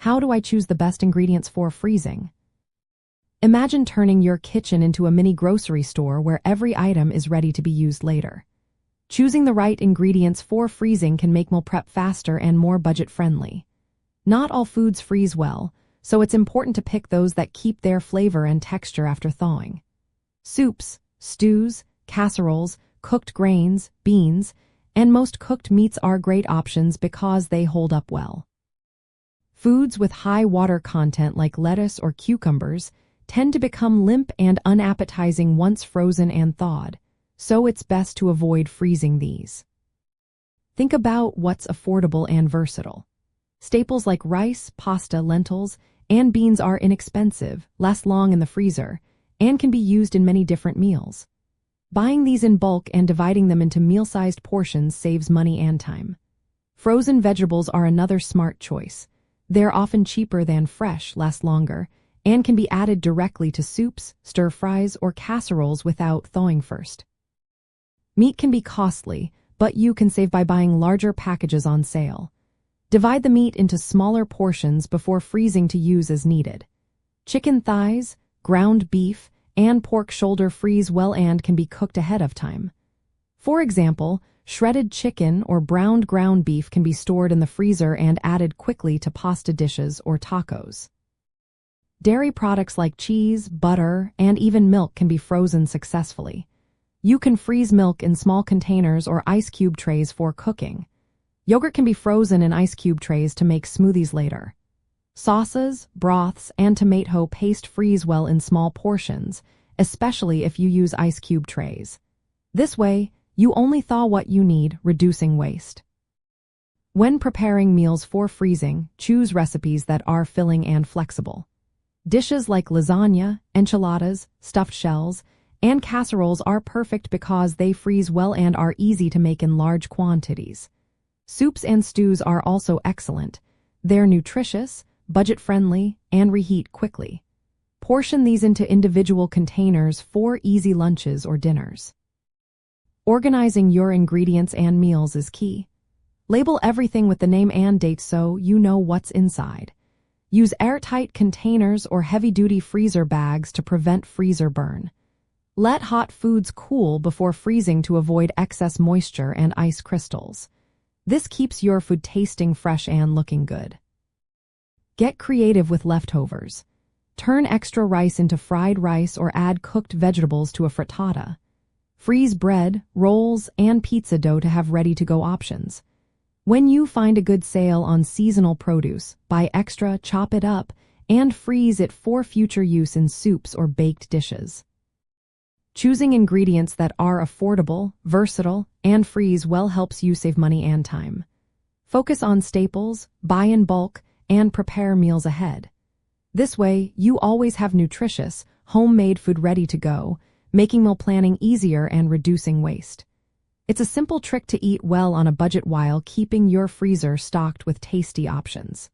How do I choose the best ingredients for freezing? Imagine turning your kitchen into a mini grocery store where every item is ready to be used later. Choosing the right ingredients for freezing can make meal prep faster and more budget-friendly. Not all foods freeze well, so it's important to pick those that keep their flavor and texture after thawing. Soups, stews, casseroles, cooked grains, beans, and most cooked meats are great options because they hold up well. Foods with high water content like lettuce or cucumbers tend to become limp and unappetizing once frozen and thawed, so it's best to avoid freezing these. Think about what's affordable and versatile. Staples like rice, pasta, lentils, and beans are inexpensive, last long in the freezer, and can be used in many different meals. Buying these in bulk and dividing them into meal-sized portions saves money and time. Frozen vegetables are another smart choice. They're often cheaper than fresh, last longer, and can be added directly to soups, stir-fries, or casseroles without thawing first. Meat can be costly, but you can save by buying larger packages on sale. Divide the meat into smaller portions before freezing to use as needed. Chicken thighs, ground beef, and pork shoulder freeze well and can be cooked ahead of time. For example, shredded chicken or browned ground beef can be stored in the freezer and added quickly to pasta dishes or tacos. Dairy products like cheese, butter, and even milk can be frozen successfully. You can freeze milk in small containers or ice cube trays for cooking. Yogurt can be frozen in ice cube trays to make smoothies later. Sauces, broths, and tomato paste freeze well in small portions, especially if you use ice cube trays. This way, you only thaw what you need, reducing waste. When preparing meals for freezing, choose recipes that are filling and flexible. Dishes like lasagna, enchiladas, stuffed shells, and casseroles are perfect because they freeze well and are easy to make in large quantities. Soups and stews are also excellent. They're nutritious, budget-friendly, and reheat quickly. Portion these into individual containers for easy lunches or dinners. Organizing your ingredients and meals is key. Label everything with the name and date so you know what's inside. Use airtight containers or heavy-duty freezer bags to prevent freezer burn. Let hot foods cool before freezing to avoid excess moisture and ice crystals. This keeps your food tasting fresh and looking good. Get creative with leftovers. Turn extra rice into fried rice or add cooked vegetables to a frittata. Freeze bread, rolls, and pizza dough to have ready-to-go options. When you find a good sale on seasonal produce, buy extra, chop it up, and freeze it for future use in soups or baked dishes. Choosing ingredients that are affordable, versatile, and freeze well helps you save money and time. Focus on staples, buy in bulk, and prepare meals ahead. This way, you always have nutritious, homemade food ready to go, making meal planning easier and reducing waste. It's a simple trick to eat well on a budget while keeping your freezer stocked with tasty options.